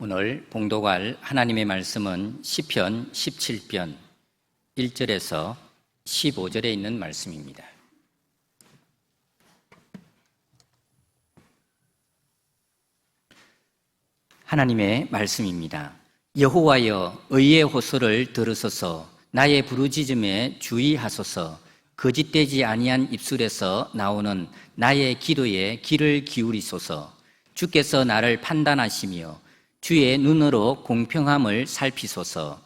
오늘 봉독할 하나님의 말씀은 시편 17편 1절에서 15절에 있는 말씀입니다. 하나님의 말씀입니다. 여호와여, 의의 호소를 들으소서. 나의 부르짖음에 주의하소서. 거짓되지 아니한 입술에서 나오는 나의 기도에 귀를 기울이소서. 주께서 나를 판단하시며 주의 눈으로 공평함을 살피소서.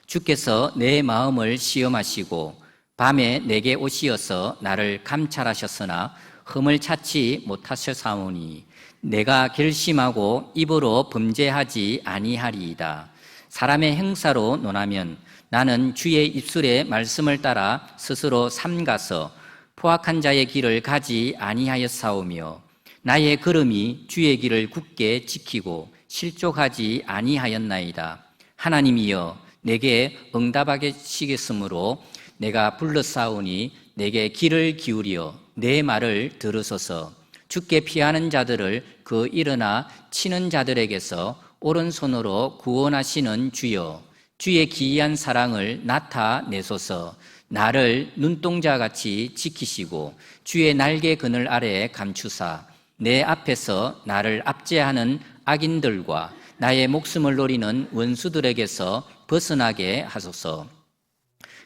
주께서 내 마음을 시험하시고 밤에 내게 오시어서 나를 감찰하셨으나 흠을 찾지 못하셨사오니 내가 결심하고 입으로 범죄하지 아니하리이다. 사람의 행사로 논하면 나는 주의 입술의 말씀을 따라 스스로 삼가서 포악한 자의 길을 가지 아니하였사오며 나의 걸음이 주의 길을 굳게 지키고 실족하지 아니하였나이다. 하나님이여, 내게 응답하시겠으므로 내가 불렀사오니 내게 귀를 기울여 내 말을 들으소서. 주께 피하는 자들을 그 일어나 치는 자들에게서 오른손으로 구원하시는 주여, 주의 기이한 사랑을 나타내소서. 나를 눈동자같이 지키시고 주의 날개 그늘 아래에 감추사 내 앞에서 나를 압제하는 악인들과 나의 목숨을 노리는 원수들에게서 벗어나게 하소서.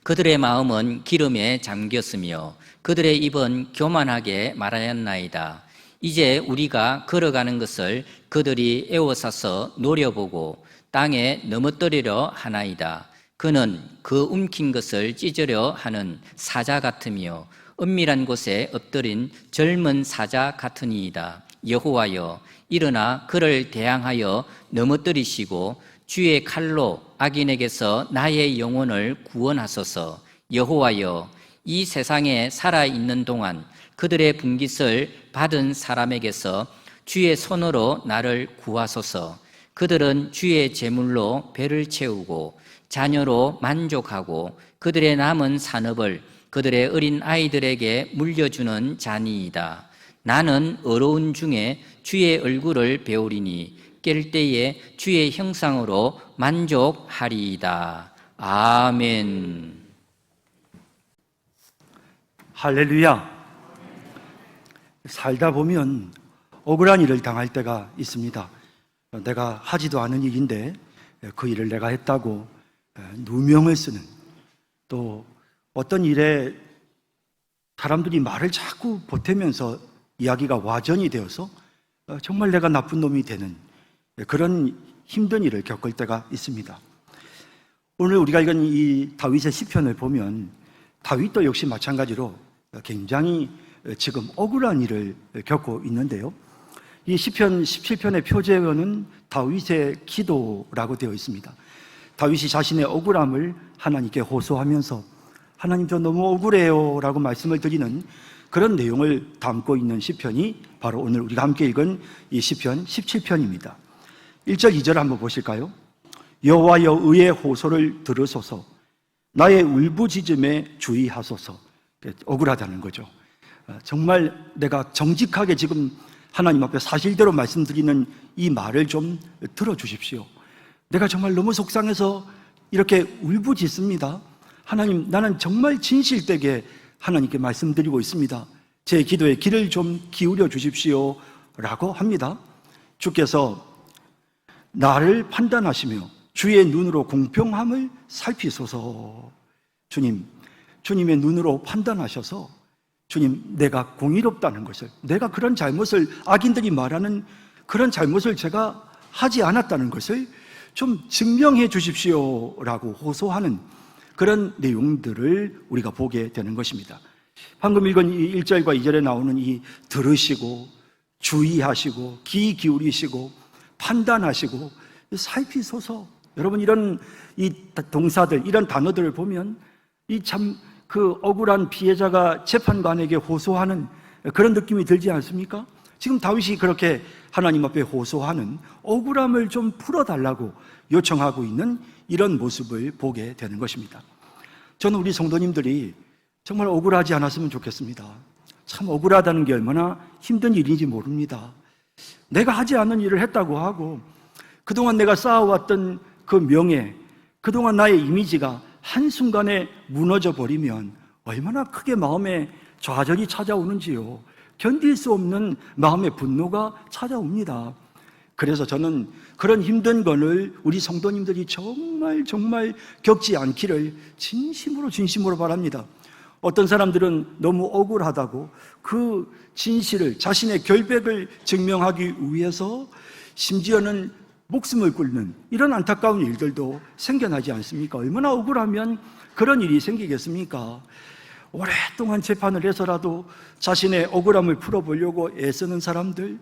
그들의 마음은 기름에 잠겼으며 그들의 입은 교만하게 말하였나이다. 이제 우리가 걸어가는 것을 그들이 애워싸서 노려보고 땅에 넘어뜨리려 하나이다. 그는 그 움킨 것을 찢으려 하는 사자 같으며 은밀한 곳에 엎드린 젊은 사자 같으니이다. 여호와여, 일어나 그를 대항하여 넘어뜨리시고 주의 칼로 악인에게서 나의 영혼을 구원하소서. 여호와여, 이 세상에 살아있는 동안 그들의 분깃을 받은 사람에게서 주의 손으로 나를 구하소서. 그들은 주의 제물로 배를 채우고 자녀로 만족하고 그들의 남은 산업을 그들의 어린 아이들에게 물려주는 자니이다. 나는 어려운 중에 주의 얼굴을 배우리니 깰 때에 주의 형상으로 만족하리이다. 아멘. 할렐루야. 살다 보면 억울한 일을 당할 때가 있습니다. 내가 하지도 않은 일인데 그 일을 내가 했다고 누명을 쓰는, 또 어떤 일에 사람들이 말을 자꾸 보태면서 이야기가 와전이 되어서 정말 내가 나쁜 놈이 되는 그런 힘든 일을 겪을 때가 있습니다. 오늘 우리가 읽은 이 다윗의 시편을 보면 다윗도 역시 마찬가지로 굉장히 지금 억울한 일을 겪고 있는데요. 이 시편 17편의 표제어는 다윗의 기도라고 되어 있습니다. 다윗이 자신의 억울함을 하나님께 호소하면서 하나님, 저 너무 억울해요 라고 말씀을 드리는 그런 내용을 담고 있는 시편이 바로 오늘 우리가 함께 읽은 이 시편 17편입니다. 1절 2절 한번 보실까요? 여호와여, 의의 호소를 들으소서. 나의 울부짖음에 주의하소서. 억울하다는 거죠. 정말 내가 정직하게 지금 하나님 앞에 사실대로 말씀드리는 이 말을 좀 들어주십시오. 내가 정말 너무 속상해서 이렇게 울부짖습니다. 하나님, 나는 정말 진실되게 하나님께 말씀드리고 있습니다. 제 기도에 귀를 좀 기울여 주십시오 라고 합니다. 주께서 나를 판단하시며 주의 눈으로 공평함을 살피소서. 주님의 눈으로 판단하셔서 주님, 내가 공의롭다는 것을, 내가 그런 잘못을, 악인들이 말하는 그런 잘못을 제가 하지 않았다는 것을 좀 증명해 주십시오 라고 호소하는 그런 내용들을 우리가 보게 되는 것입니다. 방금 읽은 이 1절과 2절에 나오는 이 들으시고 주의하시고 귀 기울이시고 판단하시고 살피소서, 여러분, 이런 이 동사들, 이런 단어들을 보면 이 참 그 억울한 피해자가 재판관에게 호소하는 그런 느낌이 들지 않습니까? 지금 다윗이 그렇게 하나님 앞에 호소하는, 억울함을 좀 풀어달라고 요청하고 있는 이런 모습을 보게 되는 것입니다. 저는 우리 성도님들이 정말 억울하지 않았으면 좋겠습니다. 참 억울하다는 게 얼마나 힘든 일인지 모릅니다. 내가 하지 않는 일을 했다고 하고 그동안 내가 쌓아왔던 그 명예, 그동안 나의 이미지가 한순간에 무너져 버리면 얼마나 크게 마음에 좌절이 찾아오는지요. 견딜 수 없는 마음의 분노가 찾아옵니다. 그래서 저는 그런 힘든 거를 우리 성도님들이 정말 겪지 않기를 진심으로 바랍니다. 어떤 사람들은 너무 억울하다고 그 진실을, 자신의 결백을 증명하기 위해서 심지어는 목숨을 끊는 이런 안타까운 일들도 생겨나지 않습니까? 얼마나 억울하면 그런 일이 생기겠습니까? 오랫동안 재판을 해서라도 자신의 억울함을 풀어보려고 애쓰는 사람들,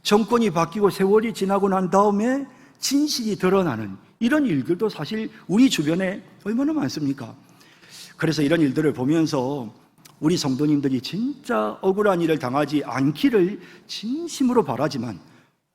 정권이 바뀌고 세월이 지나고 난 다음에 진실이 드러나는 이런 일들도 사실 우리 주변에 얼마나 많습니까? 그래서 이런 일들을 보면서 우리 성도님들이 진짜 억울한 일을 당하지 않기를 진심으로 바라지만,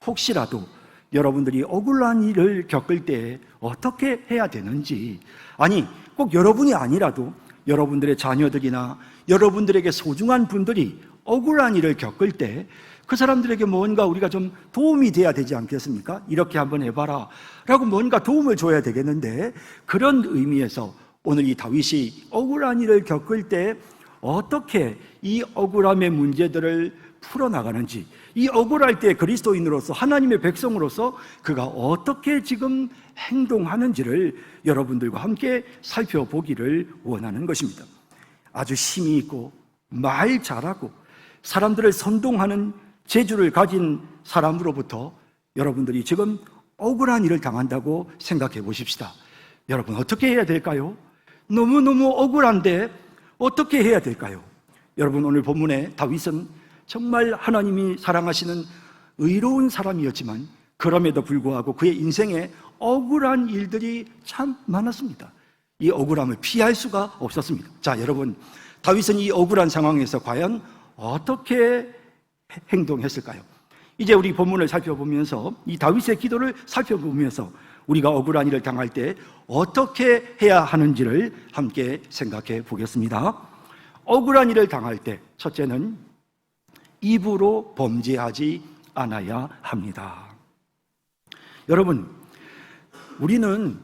혹시라도 여러분들이 억울한 일을 겪을 때 어떻게 해야 되는지, 아니 꼭 여러분이 아니라도 여러분들의 자녀들이나 여러분들에게 소중한 분들이 억울한 일을 겪을 때 그 사람들에게 뭔가 우리가 좀 도움이 돼야 되지 않겠습니까? 이렇게 한번 해봐라 라고 뭔가 도움을 줘야 되겠는데, 그런 의미에서 오늘 이 다윗이 억울한 일을 겪을 때 어떻게 이 억울함의 문제들을 풀어나가는지, 이 억울할 때 그리스도인으로서, 하나님의 백성으로서 그가 어떻게 지금 행동하는지를 여러분들과 함께 살펴보기를 원하는 것입니다. 아주 힘이 있고 말 잘하고 사람들을 선동하는 재주를 가진 사람으로부터 여러분들이 지금 억울한 일을 당한다고 생각해 보십시다. 여러분 어떻게 해야 될까요? 너무너무 억울한데 어떻게 해야 될까요? 여러분, 오늘 본문에 다윗은 정말 하나님이 사랑하시는 의로운 사람이었지만 그럼에도 불구하고 그의 인생에 억울한 일들이 참 많았습니다. 이 억울함을 피할 수가 없었습니다. 자, 여러분, 다윗은 이 억울한 상황에서 과연 어떻게 행동했을까요? 이제 우리 본문을 살펴보면서, 이 다윗의 기도를 살펴보면서 우리가 억울한 일을 당할 때 어떻게 해야 하는지를 함께 생각해 보겠습니다. 억울한 일을 당할 때 첫째는 입으로 범죄하지 않아야 합니다. 여러분, 우리는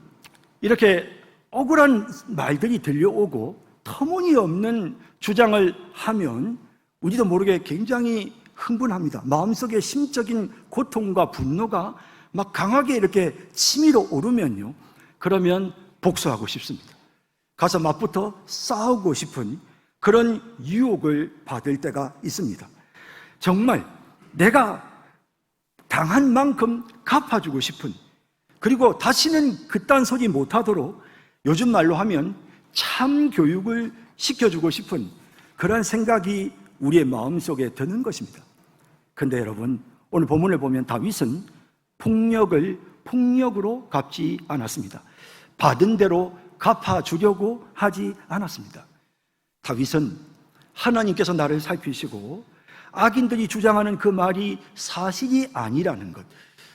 이렇게 억울한 말들이 들려오고 터무니없는 주장을 하면 우리도 모르게 굉장히 흥분합니다. 마음속에 심적인 고통과 분노가 막 강하게 이렇게 치밀어 오르면요, 그러면 복수하고 싶습니다. 가서 맞붙어 싸우고 싶은 그런 유혹을 받을 때가 있습니다. 정말 내가 당한 만큼 갚아주고 싶은, 그리고 다시는 그딴 소리 못하도록 요즘 말로 하면 참 교육을 시켜주고 싶은 그런 생각이 우리의 마음속에 드는 것입니다. 그런데 여러분, 오늘 본문을 보면 다윗은 폭력을 폭력으로 갚지 않았습니다. 받은 대로 갚아주려고 하지 않았습니다. 다윗은 하나님께서 나를 살피시고 악인들이 주장하는 그 말이 사실이 아니라는 것,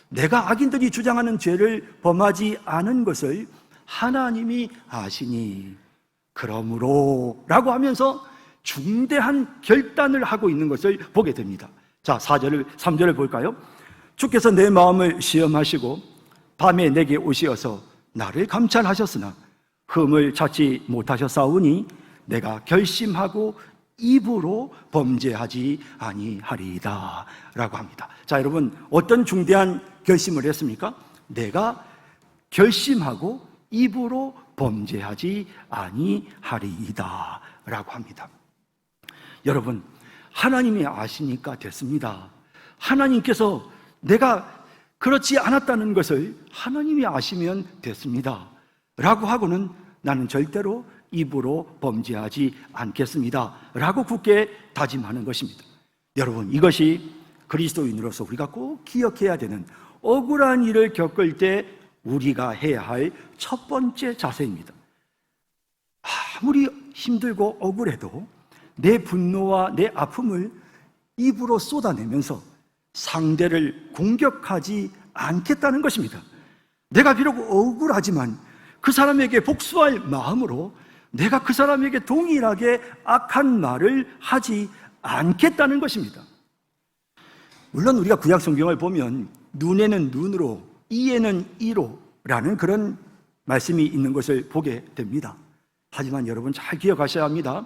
내가 악인들이 주장하는 죄를 범하지 않은 것을 하나님이 아시니 그러므로 라고 하면서 중대한 결단을 하고 있는 것을 보게 됩니다. 자, 3절을 볼까요? 주께서 내 마음을 시험하시고 밤에 내게 오시어서 나를 감찰하셨으나 흠을 찾지 못하셨사오니 내가 결심하고 입으로 범죄하지 아니하리이다 라고 합니다. 자, 여러분, 어떤 중대한 결심을 했습니까? 내가 결심하고 입으로 범죄하지 아니하리이다 라고 합니다. 여러분, 하나님이 아시니까 됐습니다. 하나님께서 내가 그렇지 않았다는 것을 하나님이 아시면 됐습니다 라고 하고는 나는 절대로 입으로 범죄하지 않겠습니다 라고 굳게 다짐하는 것입니다. 여러분, 이것이 그리스도인으로서 우리가 꼭 기억해야 되는, 억울한 일을 겪을 때 우리가 해야 할 첫 번째 자세입니다. 아무리 힘들고 억울해도 내 분노와 내 아픔을 입으로 쏟아내면서 상대를 공격하지 않겠다는 것입니다. 내가 비록 억울하지만 그 사람에게 복수할 마음으로 내가 그 사람에게 동일하게 악한 말을 하지 않겠다는 것입니다. 물론 우리가 구약 성경을 보면 눈에는 눈으로 이에는 이로라는 그런 말씀이 있는 것을 보게 됩니다. 하지만 여러분 잘 기억하셔야 합니다.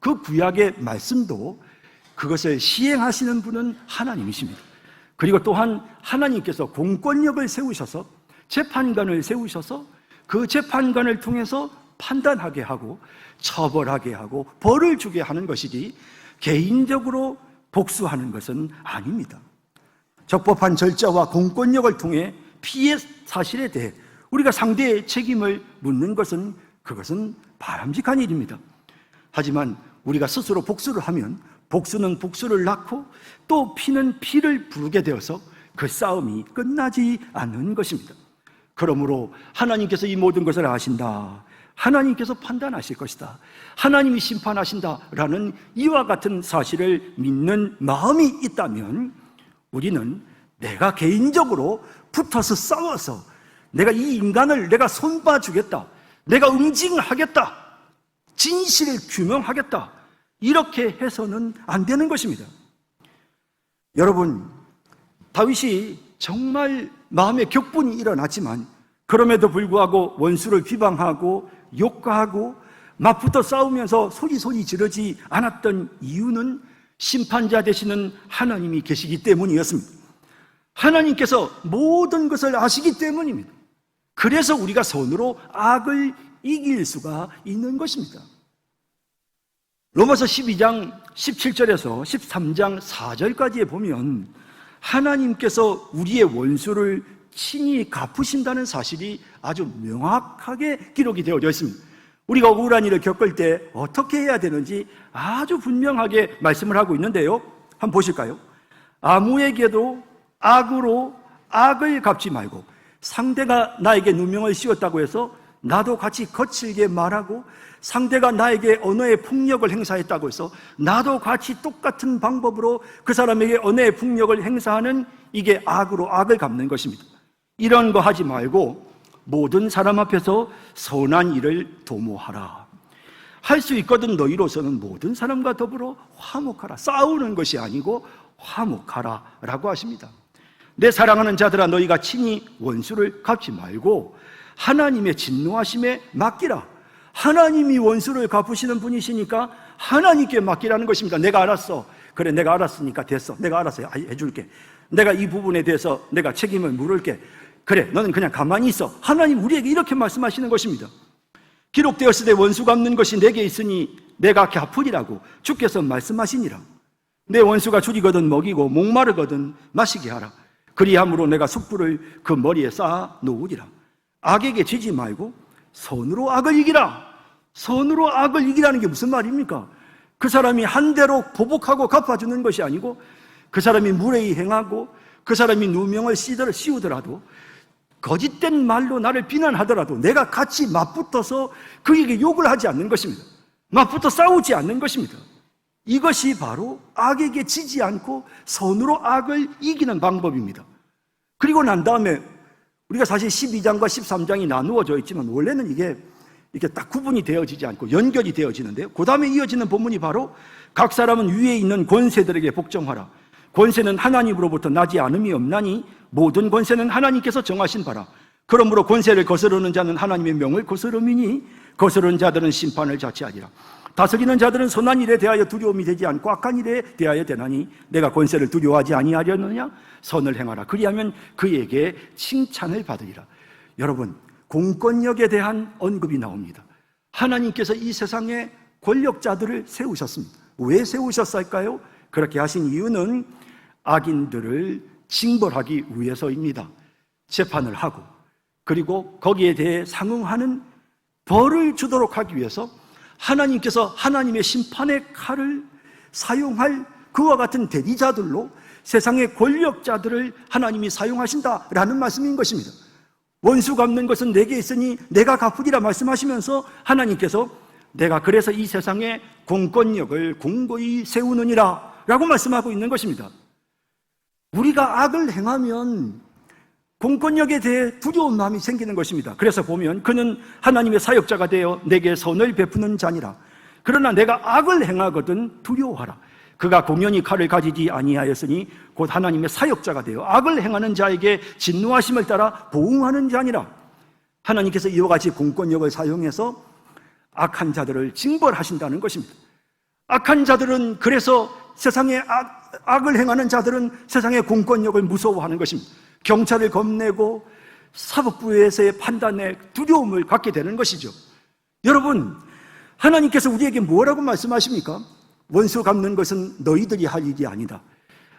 그 구약의 말씀도 그것을 시행하시는 분은 하나님이십니다. 그리고 또한 하나님께서 공권력을 세우셔서 재판관을 세우셔서 그 재판관을 통해서 판단하게 하고 처벌하게 하고 벌을 주게 하는 것이지 개인적으로 복수하는 것은 아닙니다. 적법한 절차와 공권력을 통해 피해 사실에 대해 우리가 상대의 책임을 묻는 것은 그것은 바람직한 일입니다. 하지만 우리가 스스로 복수를 하면 복수는 복수를 낳고 또 피는 피를 부르게 되어서 그 싸움이 끝나지 않는 것입니다. 그러므로 하나님께서 이 모든 것을 아신다, 하나님께서 판단하실 것이다, 하나님이 심판하신다라는 이와 같은 사실을 믿는 마음이 있다면 우리는 내가 개인적으로 붙어서 싸워서 내가 이 인간을 내가 손봐주겠다, 내가 응징하겠다, 진실을 규명하겠다, 이렇게 해서는 안 되는 것입니다. 여러분, 다윗이 정말 마음에 격분이 일어났지만 그럼에도 불구하고 원수를 비방하고 욕하고 맞붙어 싸우면서 소리 지르지 않았던 이유는 심판자 되시는 하나님이 계시기 때문이었습니다. 하나님께서 모든 것을 아시기 때문입니다. 그래서 우리가 손으로 악을 이길 수가 있는 것입니다. 로마서 12장 17절에서 13장 4절까지에 보면 하나님께서 우리의 원수를 친히 갚으신다는 사실이 아주 명확하게 기록이 되어져 있습니다. 우리가 억울한 일을 겪을 때 어떻게 해야 되는지 아주 분명하게 말씀을 하고 있는데요, 한번 보실까요? 아무에게도 악으로 악을 갚지 말고 상대가 나에게 누명을 씌웠다고 해서 나도 같이 거칠게 말하고 상대가 나에게 언어의 폭력을 행사했다고 해서 나도 같이 똑같은 방법으로 그 사람에게 언어의 폭력을 행사하는, 이게 악으로 악을 갚는 것입니다. 이런 거 하지 말고 모든 사람 앞에서 선한 일을 도모하라. 할 수 있거든 너희로서는 모든 사람과 더불어 화목하라. 싸우는 것이 아니고 화목하라 라고 하십니다. 내 사랑하는 자들아, 너희가 친히 원수를 갚지 말고 하나님의 진노하심에 맡기라. 하나님이 원수를 갚으시는 분이시니까 하나님께 맡기라는 것입니다. 내가 알았어. 그래, 내가 알았으니까 됐어. 내가 알아서 해줄게. 내가 이 부분에 대해서 내가 책임을 물을게. 그래, 너는 그냥 가만히 있어. 하나님 우리에게 이렇게 말씀하시는 것입니다. 기록되었을 때 원수 갚는 것이 내게 있으니 내가 갚으리라고 주께서 말씀하시니라. 내 원수가 줄이거든 먹이고 목마르거든 마시게 하라. 그리함으로 내가 숯불을 그 머리에 쌓아 놓으리라. 악에게 지지 말고 선으로 악을 이기라. 선으로 악을 이기라는 게 무슨 말입니까? 그 사람이 한 대로 보복하고 갚아주는 것이 아니고 그 사람이 무례히 행하고 그 사람이 누명을 씌우더라도 거짓된 말로 나를 비난하더라도 내가 같이 맞붙어서 그에게 욕을 하지 않는 것입니다. 맞붙어 싸우지 않는 것입니다. 이것이 바로 악에게 지지 않고 선으로 악을 이기는 방법입니다. 그리고 난 다음에 우리가 사실 12장과 13장이 나누어져 있지만 원래는 이게 이렇게 딱 구분이 되어지지 않고 연결이 되어지는데요, 그 다음에 이어지는 본문이 바로 각 사람은 위에 있는 권세들에게 복종하라. 권세는 하나님으로부터 나지 않음이 없나니 모든 권세는 하나님께서 정하신 바라. 그러므로 권세를 거스르는 자는 하나님의 명을 거스름이니 거스르는 자들은 심판을 자취하리라. 다스리는 자들은 선한 일에 대하여 두려움이 되지 않고 악한 일에 대하여 되나니 내가 권세를 두려워하지 아니하려느냐? 선을 행하라. 그리하면 그에게 칭찬을 받으리라. 여러분, 공권력에 대한 언급이 나옵니다. 하나님께서 이 세상에 권력자들을 세우셨습니다. 왜 세우셨을까요? 그렇게 하신 이유는 악인들을 징벌하기 위해서입니다. 재판을 하고 그리고 거기에 대해 상응하는 벌을 주도록 하기 위해서 하나님께서 하나님의 심판의 칼을 사용할 그와 같은 대리자들로 세상의 권력자들을 하나님이 사용하신다라는 말씀인 것입니다. 원수 갚는 것은 내게 있으니 내가 갚으리라 말씀하시면서 하나님께서 내가 그래서 이 세상에 공권력을 공고히 세우느니라 라고 말씀하고 있는 것입니다. 우리가 악을 행하면 공권력에 대해 두려운 마음이 생기는 것입니다. 그래서 보면 그는 하나님의 사역자가 되어 내게 선을 베푸는 자니라. 그러나 내가 악을 행하거든 두려워하라. 그가 공연히 칼을 가지지 아니하였으니 곧 하나님의 사역자가 되어 악을 행하는 자에게 진노하심을 따라 보응하는 자니라. 하나님께서 이와 같이 공권력을 사용해서 악한 자들을 징벌하신다는 것입니다. 악한 자들은, 그래서 세상에 악을 행하는 자들은 세상의 공권력을 무서워하는 것입니다. 경찰을 겁내고 사법부에서의 판단에 두려움을 갖게 되는 것이죠. 여러분, 하나님께서 우리에게 뭐라고 말씀하십니까? 원수 갚는 것은 너희들이 할 일이 아니다.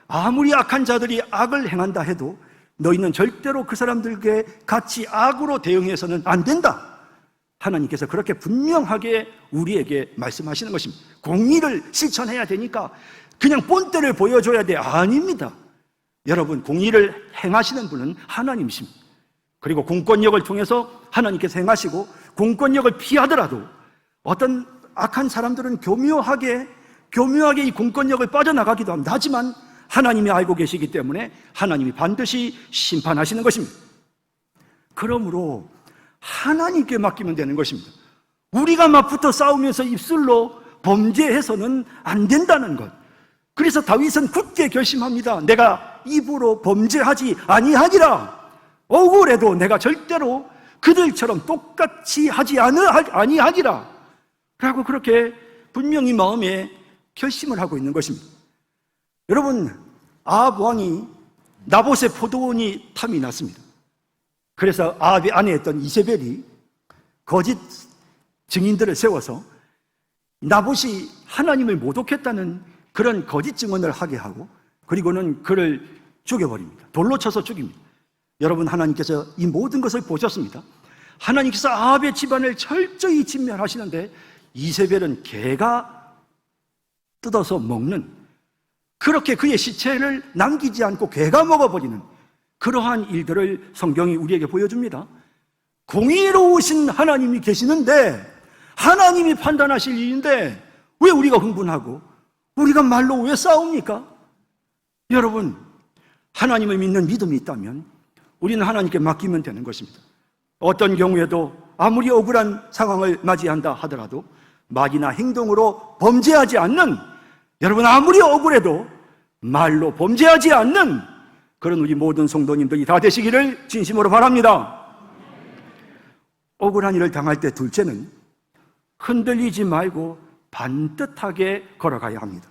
아무리 악한 자들이 악을 행한다 해도 너희는 절대로 그 사람들께 같이 악으로 대응해서는 안 된다. 하나님께서 그렇게 분명하게 우리에게 말씀하시는 것입니다. 공의를 실천해야 되니까 그냥 본때를 보여줘야 돼. 아닙니다. 여러분, 공의를 행하시는 분은 하나님이십니다. 그리고 공권력을 통해서 하나님께서 행하시고, 공권력을 피하더라도 어떤 악한 사람들은 교묘하게 이 공권력을 빠져나가기도 합니다. 하지만 하나님이 알고 계시기 때문에 하나님이 반드시 심판하시는 것입니다. 그러므로 하나님께 맡기면 되는 것입니다. 우리가 맞붙어 싸우면서 입술로 범죄해서는 안 된다는 것. 그래서 다윗은 굳게 결심합니다. 내가 입으로 범죄하지 아니하리라. 억울해도 내가 절대로 그들처럼 똑같이 하지 아니하리라 라고 그렇게 분명히 마음에 결심을 하고 있는 것입니다. 여러분, 아합 왕이 나봇의 포도원이 탐이 났습니다. 그래서 아합의 아내였던 이세벨이 거짓 증인들을 세워서 나봇이 하나님을 모독했다는 그런 거짓 증언을 하게 하고, 그리고는 그를 죽여버립니다. 돌로 쳐서 죽입니다. 여러분, 하나님께서 이 모든 것을 보셨습니다. 하나님께서 아합의 집안을 철저히 진멸하시는데 이세벨은 개가 뜯어서 먹는, 그렇게 그의 시체를 남기지 않고 개가 먹어버리는 그러한 일들을 성경이 우리에게 보여줍니다. 공의로우신 하나님이 계시는데, 하나님이 판단하실 일인데 왜 우리가 흥분하고 우리가 말로 왜 싸웁니까? 여러분, 하나님을 믿는 믿음이 있다면 우리는 하나님께 맡기면 되는 것입니다. 어떤 경우에도 아무리 억울한 상황을 맞이한다 하더라도 말이나 행동으로 범죄하지 않는, 여러분, 아무리 억울해도 말로 범죄하지 않는 그런 우리 모든 성도님들이 다 되시기를 진심으로 바랍니다. 억울한 일을 당할 때 둘째는 흔들리지 말고 반듯하게 걸어가야 합니다.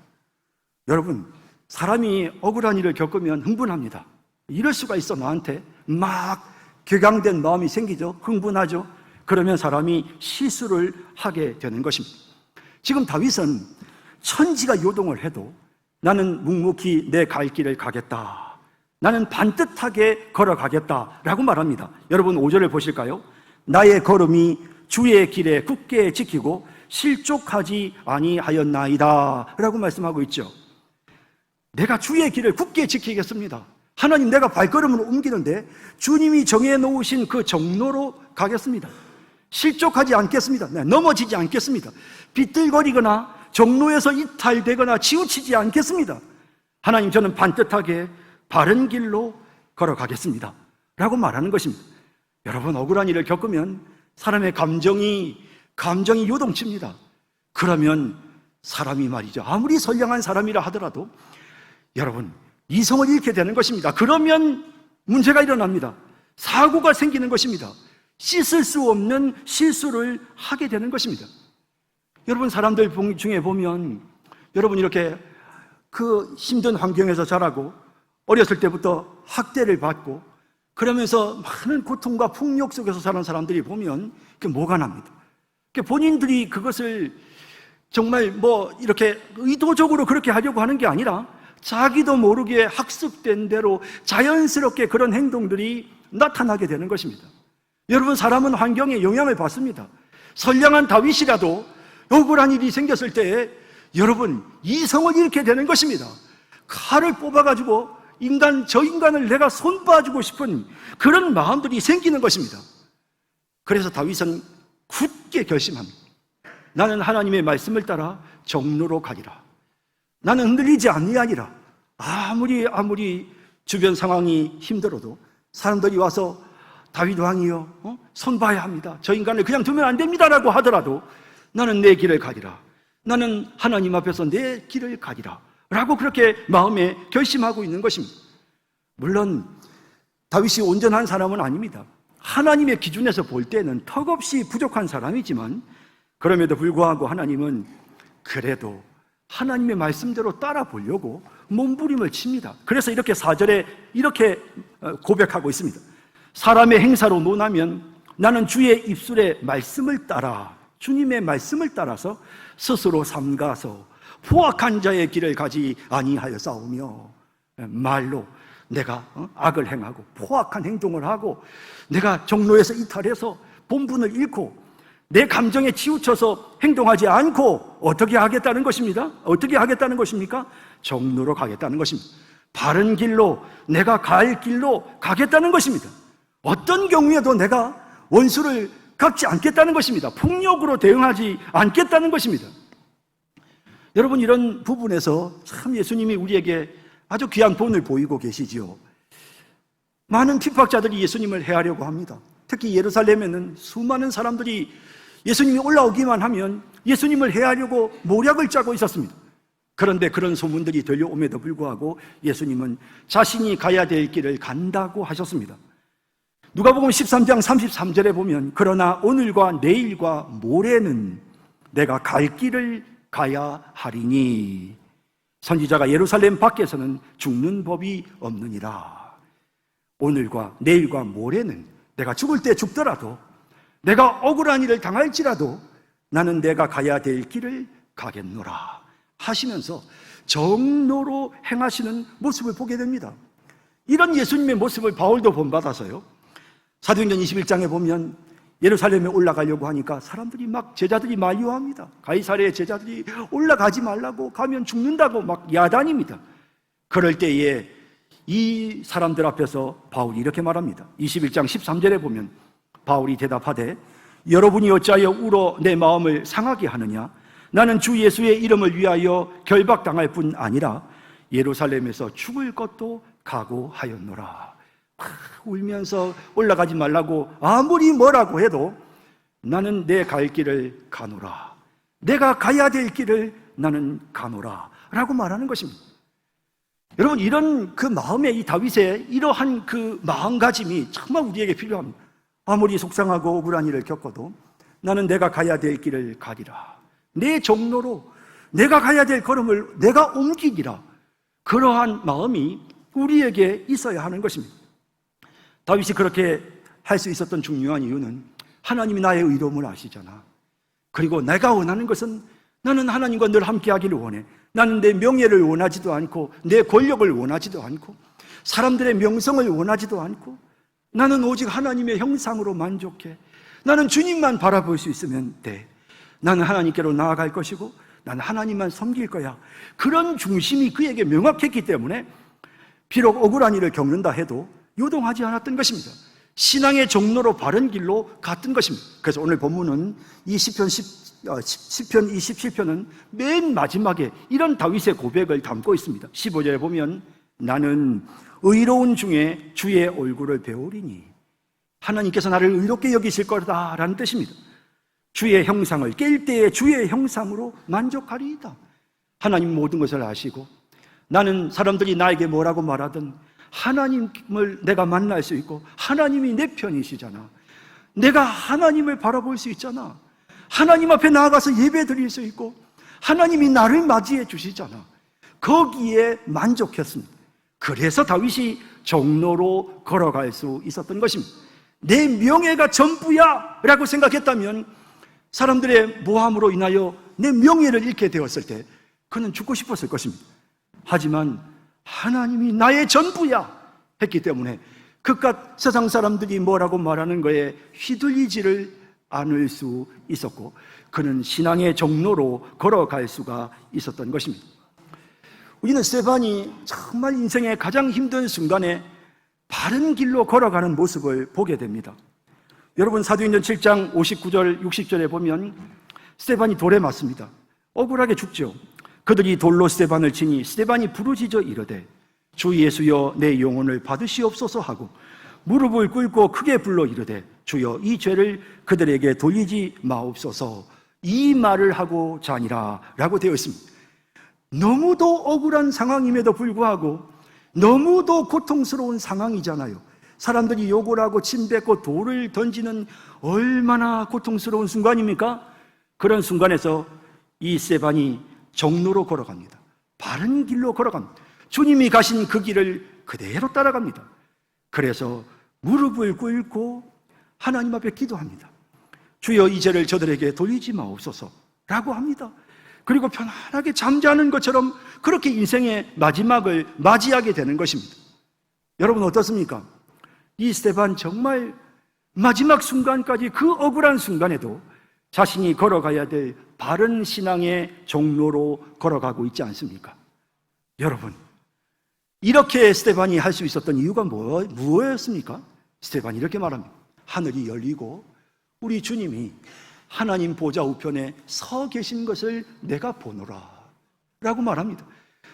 여러분, 사람이 억울한 일을 겪으면 흥분합니다. 이럴 수가 있어, 나한테. 막 격양된 마음이 생기죠. 흥분하죠. 그러면 사람이 실수를 하게 되는 것입니다. 지금 다윗은 천지가 요동을 해도 나는 묵묵히 내 갈 길을 가겠다, 나는 반듯하게 걸어가겠다라고 말합니다. 여러분, 5절을 보실까요? 나의 걸음이 주의 길에 굳게 지키고 실족하지 아니하였나이다 라고 말씀하고 있죠. 내가 주의 길을 굳게 지키겠습니다. 하나님, 내가 발걸음을 옮기는데 주님이 정해놓으신 그 정로로 가겠습니다. 실족하지 않겠습니다. 넘어지지 않겠습니다. 비틀거리거나 정로에서 이탈되거나 치우치지 않겠습니다. 하나님, 저는 반듯하게 바른 길로 걸어가겠습니다 라고 말하는 것입니다. 여러분, 억울한 일을 겪으면 사람의 감정이 요동칩니다. 그러면 사람이 말이죠, 아무리 선량한 사람이라 하더라도 여러분, 이성을 잃게 되는 것입니다. 그러면 문제가 일어납니다. 사고가 생기는 것입니다. 씻을 수 없는 실수를 하게 되는 것입니다. 여러분, 사람들 중에 보면 여러분 이렇게 그 힘든 환경에서 자라고 어렸을 때부터 학대를 받고 그러면서 많은 고통과 폭력 속에서 자란 사람들이 보면 그게 뭐가 납니다. 본인들이 그것을 정말 이렇게 의도적으로 그렇게 하려고 하는 게 아니라 자기도 모르게 학습된 대로 자연스럽게 그런 행동들이 나타나게 되는 것입니다. 여러분, 사람은 환경에 영향을 받습니다. 선량한 다윗이라도 억울한 일이 생겼을 때 여러분, 이성을 잃게 되는 것입니다. 칼을 뽑아가지고 저 인간을 내가 손봐주고 싶은 그런 마음들이 생기는 것입니다. 그래서 다윗은 굳게 결심합니다. 나는 하나님의 말씀을 따라 정로로 가리라. 나는 흔들리지 아니하리라. 아무리 주변 상황이 힘들어도 사람들이 와서 다윗 왕이요, 손봐야 합니다, 저 인간을 그냥 두면 안 됩니다라고 하더라도 나는 내 길을 가리라. 나는 하나님 앞에서 내 길을 가리라 라고 그렇게 마음에 결심하고 있는 것입니다. 물론 다윗이 온전한 사람은 아닙니다. 하나님의 기준에서 볼 때는 턱없이 부족한 사람이지만 그럼에도 불구하고 하나님은 그래도 하나님의 말씀대로 따라 보려고 몸부림을 칩니다. 그래서 이렇게 4절에 이렇게 고백하고 있습니다. 사람의 행사로 논하면 나는 주의 입술의 말씀을 따라, 주님의 말씀을 따라서 스스로 삼가서 포악한 자의 길을 가지 아니하여 싸우며, 말로 내가 악을 행하고 포악한 행동을 하고 내가 종로에서 이탈해서 본분을 잃고 내 감정에 치우쳐서 행동하지 않고 어떻게 하겠다는 것입니다. 어떻게 하겠다는 것입니까? 종로로 가겠다는 것입니다. 바른 길로, 내가 갈 길로 가겠다는 것입니다. 어떤 경우에도 내가 원수를 갚지 않겠다는 것입니다. 폭력으로 대응하지 않겠다는 것입니다. 여러분, 이런 부분에서 참 예수님이 우리에게 아주 귀한 본을 보이고 계시지요. 많은 핍박자들이 예수님을 해하려고 합니다. 특히 예루살렘에는 수많은 사람들이 예수님이 올라오기만 하면 예수님을 해하려고 모략을 짜고 있었습니다. 그런데 그런 소문들이 들려옴에도 불구하고 예수님은 자신이 가야 될 길을 간다고 하셨습니다. 누가복음 13장 33절에 보면 그러나 오늘과 내일과 모레는 내가 갈 길을 가야 하리니 선지자가 예루살렘 밖에서는 죽는 법이 없느니라. 오늘과 내일과 모레는 내가 죽을 때 죽더라도 내가 억울한 일을 당할지라도 나는 내가 가야 될 길을 가겠노라 하시면서 정로로 행하시는 모습을 보게 됩니다. 이런 예수님의 모습을 바울도 본받아서요, 사도행전 21장에 보면 예루살렘에 올라가려고 하니까 사람들이 막, 제자들이 만류합니다. 가이사랴의 제자들이 올라가지 말라고, 가면 죽는다고 막 야단입니다. 그럴 때에 이 사람들 앞에서 바울이 이렇게 말합니다. 21장 13절에 보면 바울이 대답하되 여러분이 어찌하여 울어 내 마음을 상하게 하느냐? 나는 주 예수의 이름을 위하여 결박당할 뿐 아니라 예루살렘에서 죽을 것도 각오하였노라. 울면서 올라가지 말라고 아무리 뭐라고 해도 나는 내 갈 길을 가노라. 내가 가야 될 길을 나는 가노라 라고 말하는 것입니다. 여러분, 이런 그 마음의, 이 다윗의 이러한 그 마음가짐이 정말 우리에게 필요합니다. 아무리 속상하고 억울한 일을 겪어도 나는 내가 가야 될 길을 가리라. 내 종로로 내가 가야 될 걸음을 내가 옮기리라. 그러한 마음이 우리에게 있어야 하는 것입니다. 다윗이 그렇게 할 수 있었던 중요한 이유는 하나님이 나의 의로움을 아시잖아. 그리고 내가 원하는 것은 나는 하나님과 늘 함께 하기를 원해. 나는 내 명예를 원하지도 않고 내 권력을 원하지도 않고 사람들의 명성을 원하지도 않고 나는 오직 하나님의 형상으로 만족해. 나는 주님만 바라볼 수 있으면 돼. 나는 하나님께로 나아갈 것이고 나는 하나님만 섬길 거야. 그런 중심이 그에게 명확했기 때문에 비록 억울한 일을 겪는다 해도 요동하지 않았던 것입니다. 신앙의 종로로 바른 길로 갔던 것입니다. 그래서 오늘 본문은 이 시편 27편은 맨 마지막에 이런 다윗의 고백을 담고 있습니다. 15절에 보면 나는 의로운 중에 주의 얼굴을 배우리니 하나님께서 나를 의롭게 여기실 거다라는 뜻입니다. 주의 형상을 깰 때에 주의 형상으로 만족하리이다. 하나님 모든 것을 아시고 나는 사람들이 나에게 뭐라고 말하든 하나님을 내가 만날 수 있고 하나님이 내 편이시잖아. 내가 하나님을 바라볼 수 있잖아. 하나님 앞에 나아가서 예배 드릴 수 있고 하나님이 나를 맞이해 주시잖아. 거기에 만족했습니다. 그래서 다윗이 종로로 걸어갈 수 있었던 것입니다. 내 명예가 전부야 라고 생각했다면 사람들의 모함으로 인하여 내 명예를 잃게 되었을 때 그는 죽고 싶었을 것입니다. 하지만 하나님이 나의 전부야 했기 때문에 그깟 세상 사람들이 뭐라고 말하는 거에 휘둘리지를 않을 수 있었고 그는 신앙의 종로로 걸어갈 수가 있었던 것입니다. 우리는 스데반이 정말 인생의 가장 힘든 순간에 바른 길로 걸어가는 모습을 보게 됩니다. 여러분, 사도행전 7장 59절 60절에 보면 스데반이 돌에 맞습니다. 억울하게 죽죠. 그들이 돌로 스데반을 치니 스데반이 부르짖어 이르되 주 예수여 내 영혼을 받으시옵소서 하고 무릎을 꿇고 크게 불러 이르되 주여 이 죄를 그들에게 돌리지 마옵소서 이 말을 하고 자니라 라고 되어 있습니다. 너무도 억울한 상황임에도 불구하고 너무도 고통스러운 상황이잖아요. 사람들이 욕을 하고 침 뱉고 돌을 던지는 얼마나 고통스러운 순간입니까? 그런 순간에서 이 스데반이 종로로 걸어갑니다. 바른 길로 걸어갑니다. 주님이 가신 그 길을 그대로 따라갑니다. 그래서 무릎을 꿇고 하나님 앞에 기도합니다. 주여, 이 죄를 저들에게 돌리지 마옵소서 라고 합니다. 그리고 편안하게 잠자는 것처럼 그렇게 인생의 마지막을 맞이하게 되는 것입니다. 여러분 어떻습니까? 이 스데반 정말 마지막 순간까지, 그 억울한 순간에도 자신이 걸어가야 될 바른 신앙의 종로로 걸어가고 있지 않습니까? 여러분, 이렇게 스데반이 할 수 있었던 이유가 무엇이었습니까? 스데반이 이렇게 말합니다. 하늘이 열리고 우리 주님이 하나님 보좌 우편에 서 계신 것을 내가 보노라 라고 말합니다.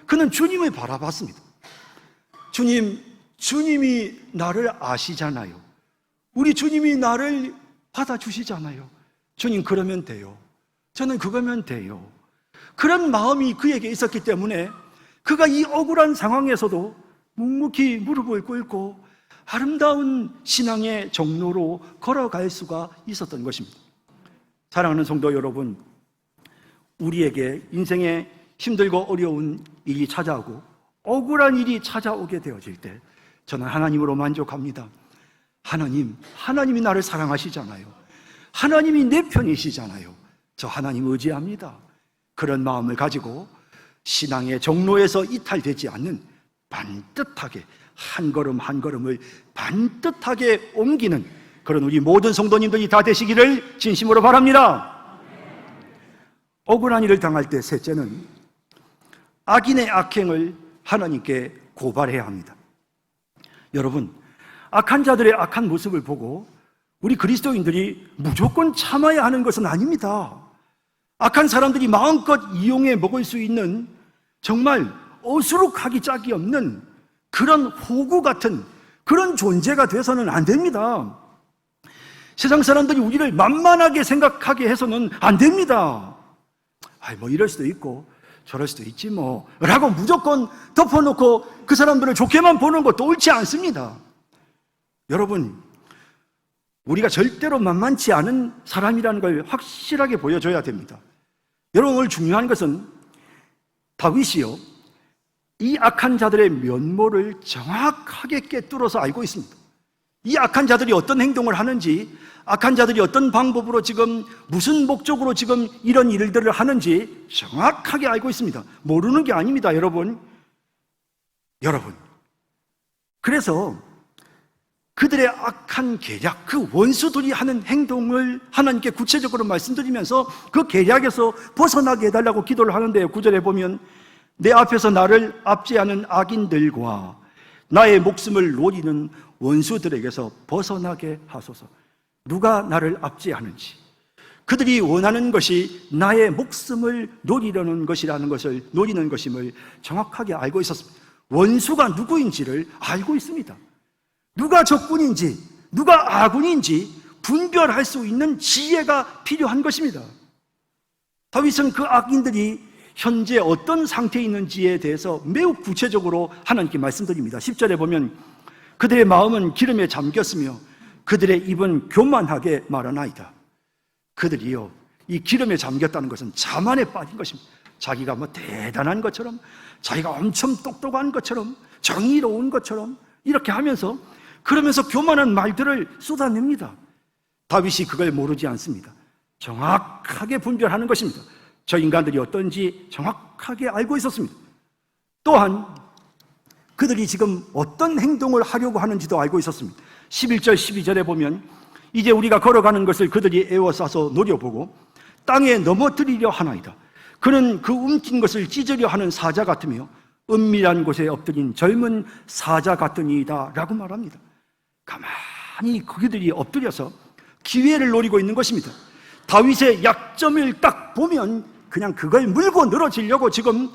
그는 주님을 바라봤습니다. 주님이 나를 아시잖아요. 우리 주님이 나를 받아주시잖아요. 주님, 그러면 돼요. 저는 그거면 돼요. 그런 마음이 그에게 있었기 때문에 그가 이 억울한 상황에서도 묵묵히 무릎을 꿇고 아름다운 신앙의 종로로 걸어갈 수가 있었던 것입니다. 사랑하는 성도 여러분, 우리에게 인생에 힘들고 어려운 일이 찾아오고 억울한 일이 찾아오게 되어질 때 저는 하나님으로 만족합니다. 하나님이 나를 사랑하시잖아요. 하나님이 내 편이시잖아요. 저 하나님 의지합니다. 그런 마음을 가지고 신앙의 종로에서 이탈되지 않는, 반듯하게 한 걸음 한 걸음을 반듯하게 옮기는 그런 우리 모든 성도님들이 다 되시기를 진심으로 바랍니다. 억울한 일을 당할 때 셋째는 악인의 악행을 하나님께 고발해야 합니다. 여러분, 악한 자들의 악한 모습을 보고 우리 그리스도인들이 무조건 참아야 하는 것은 아닙니다. 악한 사람들이 마음껏 이용해 먹을 수 있는 정말 어수룩하기 짝이 없는 그런 호구 같은 그런 존재가 돼서는 안 됩니다. 세상 사람들이 우리를 만만하게 생각하게 해서는 안 됩니다. 이럴 수도 있고 저럴 수도 있지 라고 무조건 덮어놓고 그 사람들을 좋게만 보는 것도 옳지 않습니다. 여러분, 우리가 절대로 만만치 않은 사람이라는 걸 확실하게 보여줘야 됩니다. 여러분, 오늘 중요한 것은 다윗이요, 이 악한 자들의 면모를 정확하게 꿰뚫어서 알고 있습니다. 이 악한 자들이 어떤 행동을 하는지, 악한 자들이 어떤 방법으로 지금 무슨 목적으로 지금 이런 일들을 하는지 정확하게 알고 있습니다. 모르는 게 아닙니다, 여러분. 그래서 그들의 악한 계략, 그 원수들이 하는 행동을 하나님께 구체적으로 말씀드리면서 그 계략에서 벗어나게 해달라고 기도를 하는데요. 9절에 보면 내 앞에서 나를 압제하는 악인들과 나의 목숨을 노리는 원수들에게서 벗어나게 하소서. 누가 나를 압제하는지, 그들이 원하는 것이 나의 목숨을 노리는 것임을 정확하게 알고 있었습니다. 원수가 누구인지를 알고 있습니다. 누가 적군인지, 누가 아군인지 분별할 수 있는 지혜가 필요한 것입니다. 다윗은 그 악인들이 현재 어떤 상태에 있는지에 대해서 매우 구체적으로 하나님께 말씀드립니다. 10절에 보면 그들의 마음은 기름에 잠겼으며 그들의 입은 교만하게 말하나이다. 그들이요, 이 기름에 잠겼다는 것은 자만에 빠진 것입니다. 자기가 대단한 것처럼, 자기가 엄청 똑똑한 것처럼, 정의로운 것처럼 이렇게 하면서, 그러면서 교만한 말들을 쏟아냅니다. 다윗이 그걸 모르지 않습니다. 정확하게 분별하는 것입니다. 저 인간들이 어떤지 정확하게 알고 있었습니다. 또한 그들이 지금 어떤 행동을 하려고 하는지도 알고 있었습니다. 11절 12절에 보면 이제 우리가 걸어가는 것을 그들이 에워싸서 노려보고 땅에 넘어뜨리려 하나이다. 그는 그 움킨 것을 찢으려 하는 사자 같으며 은밀한 곳에 엎드린 젊은 사자 같으니이다 라고 말합니다. 가만히 그들이 엎드려서 기회를 노리고 있는 것입니다. 다윗의 약점을 딱 보면 그냥 그걸 물고 늘어지려고 지금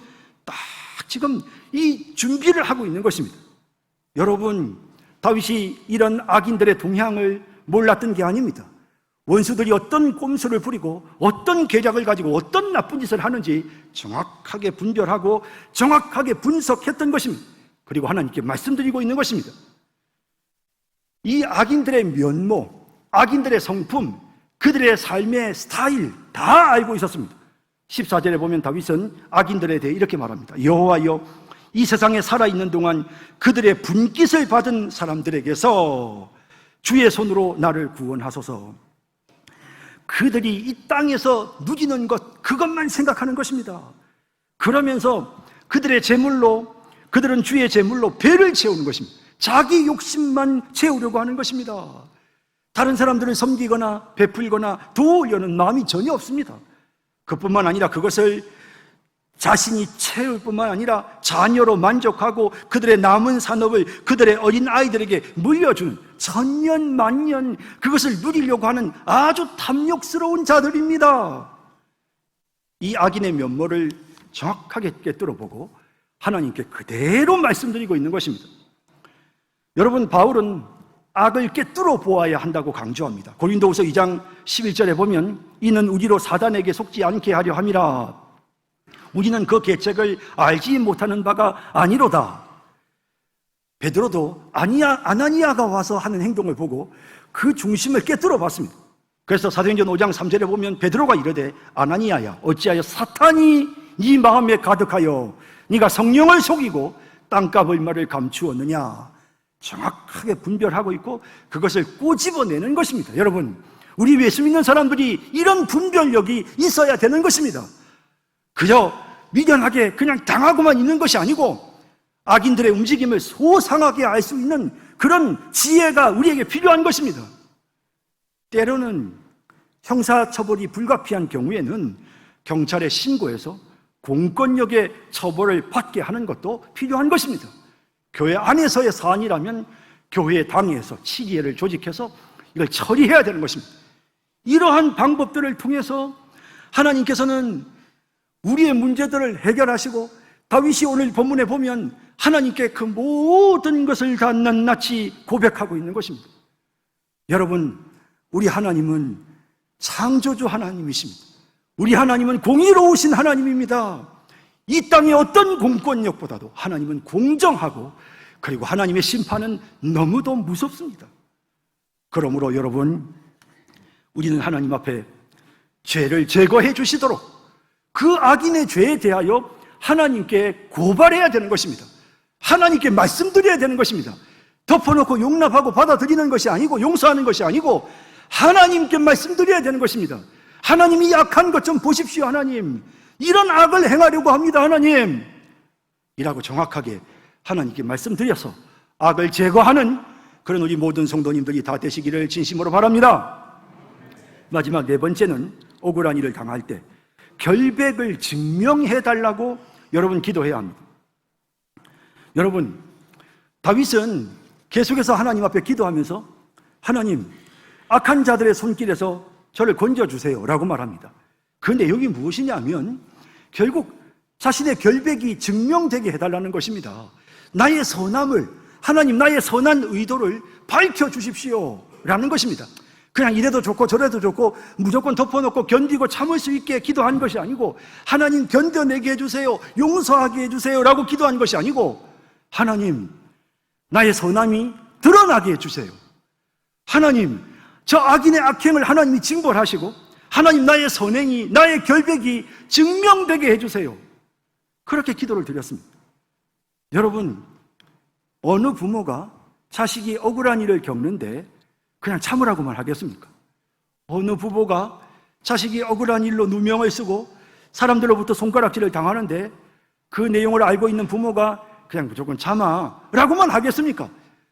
이 준비를 하고 있는 것입니다. 여러분, 다윗이 이런 악인들의 동향을 몰랐던 게 아닙니다. 원수들이 어떤 꼼수를 부리고 어떤 계략을 가지고 어떤 나쁜 짓을 하는지 정확하게 분별하고 정확하게 분석했던 것입니다. 그리고 하나님께 말씀드리고 있는 것입니다. 이 악인들의 면모, 악인들의 성품, 그들의 삶의 스타일 다 알고 있었습니다. 14절에 보면 다윗은 악인들에 대해 이렇게 말합니다. 여호와여, 이 세상에 살아있는 동안 그들의 분깃을 받은 사람들에게서 주의 손으로 나를 구원하소서. 그들이 이 땅에서 누리는 것, 그것만 생각하는 것입니다. 그러면서 그들의 재물로, 그들은 주의 재물로 배를 채우는 것입니다. 자기 욕심만 채우려고 하는 것입니다. 다른 사람들을 섬기거나 베풀거나 도우려는 마음이 전혀 없습니다. 그뿐만 아니라 그것을 자신이 채울 뿐만 아니라 자녀로 만족하고 그들의 남은 산업을 그들의 어린 아이들에게 물려주는, 천년만년 그것을 누리려고 하는 아주 탐욕스러운 자들입니다. 이 악인의 면모를 정확하게 꿰뚫어보고 하나님께 그대로 말씀드리고 있는 것입니다. 여러분, 바울은 악을 꿰뚫어 보아야 한다고 강조합니다. 고린도후서 2장 11절에 보면 이는 우리로 사단에게 속지 않게 하려 함이라. 우리는 그 계책을 알지 못하는 바가 아니로다. 베드로도 아나니아가 와서 하는 행동을 보고 그 중심을 꿰뚫어 봤습니다. 그래서 사도행전 5장 3절에 보면 베드로가 이르되 아나니아야, 어찌하여 사탄이 네 마음에 가득하여 네가 성령을 속이고 땅값 얼마를 감추었느냐. 정확하게 분별하고 있고 그것을 꼬집어내는 것입니다. 여러분, 우리 예수 믿는 사람들이 이런 분별력이 있어야 되는 것입니다. 그저 미련하게 그냥 당하고만 있는 것이 아니고 악인들의 움직임을 소상하게 알 수 있는 그런 지혜가 우리에게 필요한 것입니다. 때로는 형사처벌이 불가피한 경우에는 경찰에 신고해서 공권력의 처벌을 받게 하는 것도 필요한 것입니다. 교회 안에서의 사안이라면 교회 당에서 치리회를 조직해서 이걸 처리해야 되는 것입니다. 이러한 방법들을 통해서 하나님께서는 우리의 문제들을 해결하시고, 다윗이 오늘 본문에 보면 하나님께 그 모든 것을 다 낱낱이 고백하고 있는 것입니다. 여러분, 우리 하나님은 창조주 하나님이십니다. 우리 하나님은 공의로우신 하나님입니다. 이 땅의 어떤 공권력보다도 하나님은 공정하고, 그리고 하나님의 심판은 너무도 무섭습니다. 그러므로 여러분, 우리는 하나님 앞에 죄를 제거해 주시도록 그 악인의 죄에 대하여 하나님께 고발해야 되는 것입니다. 하나님께 말씀드려야 되는 것입니다. 덮어놓고 용납하고 받아들이는 것이 아니고 용서하는 것이 아니고 하나님께 말씀드려야 되는 것입니다. 하나님이 약한 것 좀 보십시오. 하나님, 이런 악을 행하려고 합니다. 하나님, 이라고 정확하게 하나님께 말씀드려서 악을 제거하는 그런 우리 모든 성도님들이 다 되시기를 진심으로 바랍니다. 마지막 네 번째는 억울한 일을 당할 때 결백을 증명해달라고 여러분 기도해야 합니다. 여러분, 다윗은 계속해서 하나님 앞에 기도하면서 하나님, 악한 자들의 손길에서 저를 건져주세요 라고 말합니다. 그 내용이 무엇이냐면 결국 자신의 결백이 증명되게 해달라는 것입니다. 나의 선함을, 하나님 나의 선한 의도를 밝혀주십시오 라는 것입니다. 그냥 이래도 좋고 저래도 좋고 무조건 덮어놓고 견디고 참을 수 있게 기도한 것이 아니고, 하나님 견뎌내게 해주세요, 용서하게 해주세요 라고 기도한 것이 아니고, 하나님 나의 선함이 드러나게 해주세요. 하나님, 저 악인의 악행을 하나님이 징벌하시고 하나님 나의 선행이, 나의 결백이 증명되게 해주세요. 그렇게 기도를 드렸습니다. 여러분, 어느 부모가 자식이 억울한 일을 겪는데 그냥 참으라고만 하겠습니까? 어느 부부가 자식이 억울한 일로 누명을 쓰고 사람들로부터 손가락질을 당하는데 그 내용을 알고 있는 부모가 그냥 무조건 참아 라고만 하겠습니까?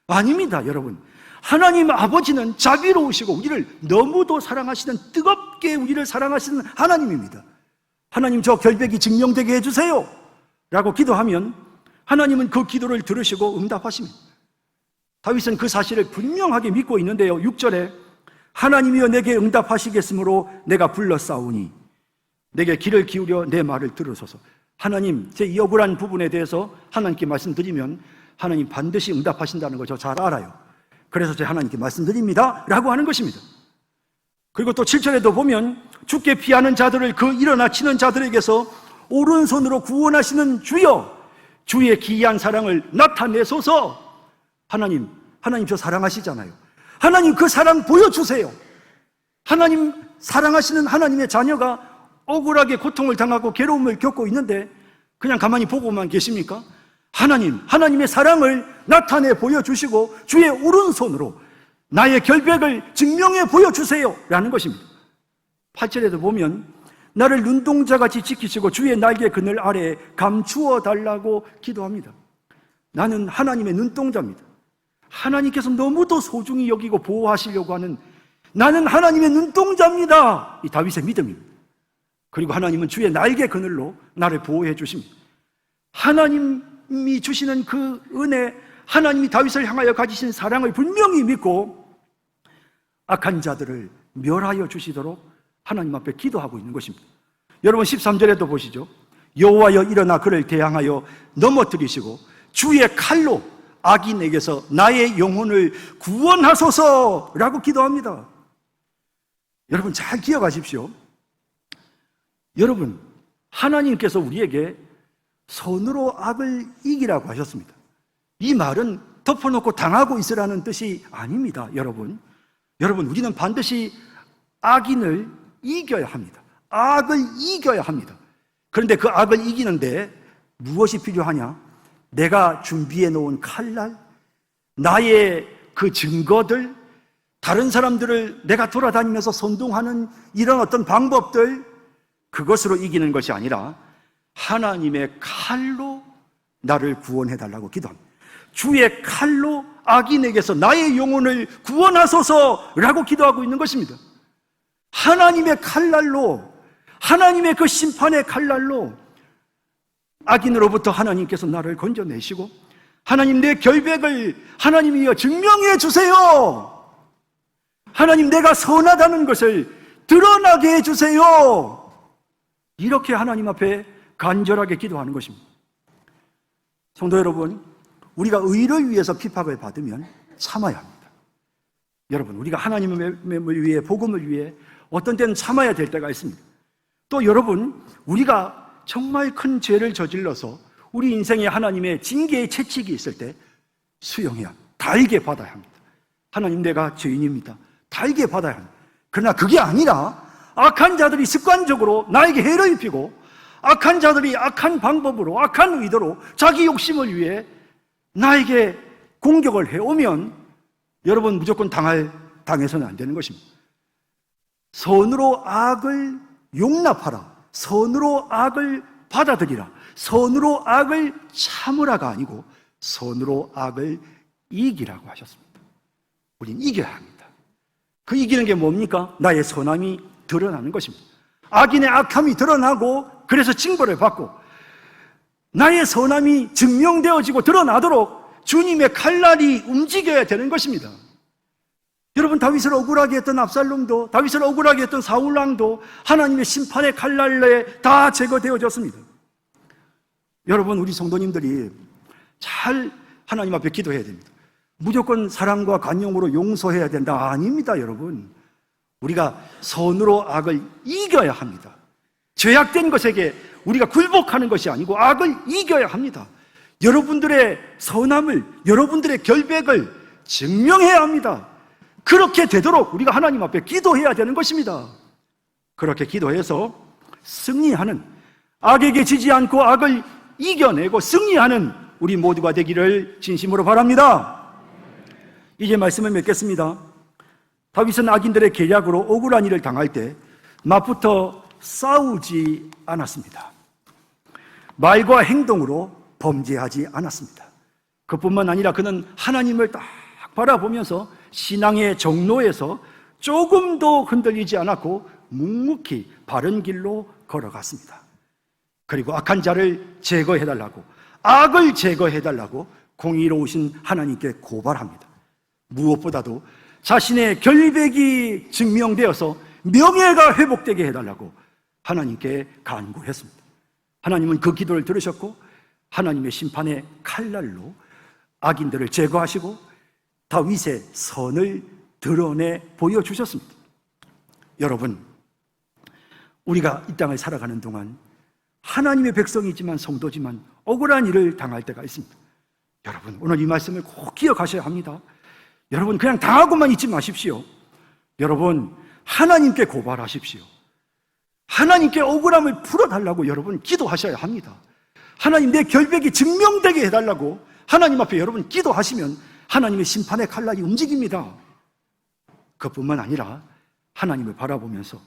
아닙니다. 여러분, 하나님 아버지는 자비로우시고 우리를 너무도 사랑하시는, 뜨겁게 우리를 사랑하시는 하나님입니다. 하나님, 저 결백이 증명되게 해주세요 라고 기도하면 하나님은 그 기도를 들으시고 응답하십니다. 다윗은 그 사실을 분명하게 믿고 있는데요, 6절에 하나님이여 내게 응답하시겠으므로 내가 불렀사오니 내게 귀를 기울여 내 말을 들으소서. 하나님, 제 이 억울한 부분에 대해서 하나님께 말씀드리면 하나님 반드시 응답하신다는 걸 저 잘 알아요. 그래서 제가 하나님께 말씀드립니다 라고 하는 것입니다. 그리고 또 7절에도 보면 죽게 피하는 자들을 그 일어나 치는 자들에게서 오른손으로 구원하시는 주여, 주의 기이한 사랑을 나타내소서. 하나님 저 사랑하시잖아요. 하나님 그 사랑 보여주세요. 하나님 사랑하시는 하나님의 자녀가 억울하게 고통을 당하고 괴로움을 겪고 있는데 그냥 가만히 보고만 계십니까? 하나님의 사랑을 나타내 보여주시고 주의 오른손으로 나의 결백을 증명해 보여주세요 라는 것입니다. 8절에도 보면 나를 눈동자같이 지키시고 주의 날개 그늘 아래에 감추어 달라고 기도합니다. 나는 하나님의 눈동자입니다. 하나님께서 너무도 소중히 여기고 보호하시려고 하는, 나는 하나님의 눈동자입니다. 이 다윗의 믿음입니다. 그리고 하나님은 주의 날개 그늘로 나를 보호해 주십니다. 하나님이 주시는 그 은혜, 하나님이 다윗을 향하여 가지신 사랑을 분명히 믿고 악한 자들을 멸하여 주시도록 하나님 앞에 기도하고 있는 것입니다. 여러분 13절에도 보시죠. 여호와여 일어나 그를 대항하여 넘어뜨리시고 주의 칼로 악인에게서 나의 영혼을 구원하소서라고 기도합니다. 여러분 잘 기억하십시오. 여러분, 하나님께서 우리에게 손으로 악을 이기라고 하셨습니다. 이 말은 덮어놓고 당하고 있으라는 뜻이 아닙니다. 여러분, 우리는 반드시 악인을 이겨야 합니다. 악을 이겨야 합니다. 그런데 그 악을 이기는데 무엇이 필요하냐? 내가 준비해 놓은 칼날, 나의 그 증거들, 다른 사람들을 내가 돌아다니면서 선동하는 이런 어떤 방법들, 그것으로 이기는 것이 아니라 하나님의 칼로 나를 구원해 달라고 기도합니다. 주의 칼로 악인에게서 나의 영혼을 구원하소서라고 기도하고 있는 것입니다. 하나님의 칼날로, 하나님의 그 심판의 칼날로 악인으로부터 하나님께서 나를 건져내시고 하나님 내 결백을 하나님이여 증명해 주세요. 하나님 내가 선하다는 것을 드러나게 해주세요. 이렇게 하나님 앞에 간절하게 기도하는 것입니다. 성도 여러분, 우리가 의를 위해서 핍박을 받으면 참아야 합니다. 여러분, 우리가 하나님을 위해, 복음을 위해 어떤 때는 참아야 될 때가 있습니다. 또 여러분, 우리가 정말 큰 죄를 저질러서 우리 인생에 하나님의 징계의 채찍이 있을 때 수용해야 합니다. 달게 받아야 합니다. 하나님 내가 죄인입니다. 달게 받아야 합니다. 그러나 그게 아니라 악한 자들이 습관적으로 나에게 해를 입히고 악한 자들이 악한 방법으로, 악한 의도로 자기 욕심을 위해 나에게 공격을 해오면 여러분 무조건 당해서는 안 되는 것입니다. 선으로 악을 용납하라, 선으로 악을 받아들이라, 선으로 악을 참으라가 아니고 선으로 악을 이기라고 하셨습니다. 우린 이겨야 합니다. 그 이기는 게 뭡니까? 나의 선함이 드러나는 것입니다. 악인의 악함이 드러나고 그래서 징벌을 받고 나의 선함이 증명되어지고 드러나도록 주님의 칼날이 움직여야 되는 것입니다. 여러분, 다윗을 억울하게 했던 압살롬도, 다윗을 억울하게 했던 사울왕도 하나님의 심판의 칼날에 다 제거되어졌습니다. 여러분, 우리 성도님들이 잘 하나님 앞에 기도해야 됩니다. 무조건 사랑과 관용으로 용서해야 된다. 아닙니다, 여러분. 우리가 선으로 악을 이겨야 합니다. 죄악된 것에게 우리가 굴복하는 것이 아니고 악을 이겨야 합니다. 여러분들의 선함을, 여러분들의 결백을 증명해야 합니다. 그렇게 되도록 우리가 하나님 앞에 기도해야 되는 것입니다. 그렇게 기도해서 승리하는, 악에게 지지 않고 악을 이겨내고 승리하는 우리 모두가 되기를 진심으로 바랍니다. 이제 말씀을 맺겠습니다. 다윗은 악인들의 계략으로 억울한 일을 당할 때 맞붙어 싸우지 않았습니다. 말과 행동으로 범죄하지 않았습니다. 그뿐만 아니라 그는 하나님을 딱 바라보면서 신앙의 정로에서 조금도 흔들리지 않았고 묵묵히 바른 길로 걸어갔습니다. 그리고 악한 자를 제거해달라고, 악을 제거해달라고 공의로우신 하나님께 고발합니다. 무엇보다도 자신의 결백이 증명되어서 명예가 회복되게 해달라고 하나님께 간구했습니다. 하나님은 그 기도를 들으셨고 하나님의 심판의 칼날로 악인들을 제거하시고 다윗의 선을 드러내 보여주셨습니다. 여러분, 우리가 이 땅을 살아가는 동안 하나님의 백성이지만 성도지만 억울한 일을 당할 때가 있습니다. 여러분, 오늘 이 말씀을 꼭 기억하셔야 합니다. 여러분, 그냥 당하고만 있지 마십시오. 여러분, 하나님께 고발하십시오. 하나님께 억울함을 풀어달라고 여러분 기도하셔야 합니다. 하나님, 내 결백이 증명되게 해달라고 하나님 앞에 여러분 기도하시면 하나님의 심판의 칼날이 움직입니다. 그뿐만 아니라 하나님을 바라보면서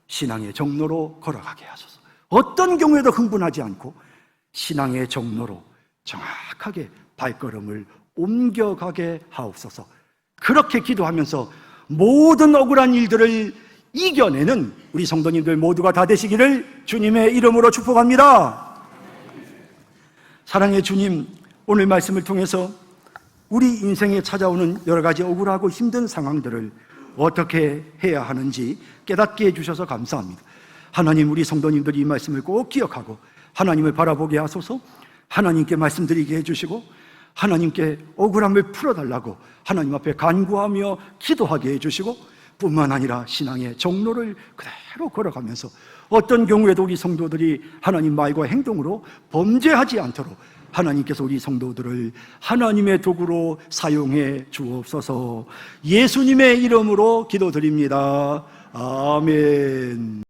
신앙의 정로로 걸어가게 하소서. 어떤 경우에도 흥분하지 않고 신앙의 정로로 정확하게 발걸음을 옮겨가게 하옵소서. 그렇게 기도하면서 모든 억울한 일들을 이겨내는 우리 성도님들 모두가 다 되시기를 주님의 이름으로 축복합니다. 사랑의 주님, 오늘 말씀을 통해서 우리 인생에 찾아오는 여러 가지 억울하고 힘든 상황들을 어떻게 해야 하는지 깨닫게 해주셔서 감사합니다. 하나님, 우리 성도님들이 이 말씀을 꼭 기억하고 하나님을 바라보게 하소서. 하나님께 말씀드리게 해주시고 하나님께 억울함을 풀어달라고 하나님 앞에 간구하며 기도하게 해주시고, 뿐만 아니라 신앙의 정로를 그대로 걸어가면서 어떤 경우에도 우리 성도들이 하나님 말과 행동으로 범죄하지 않도록 하나님께서 우리 성도들을 하나님의 도구로 사용해 주옵소서. 예수님의 이름으로 기도드립니다. 아멘.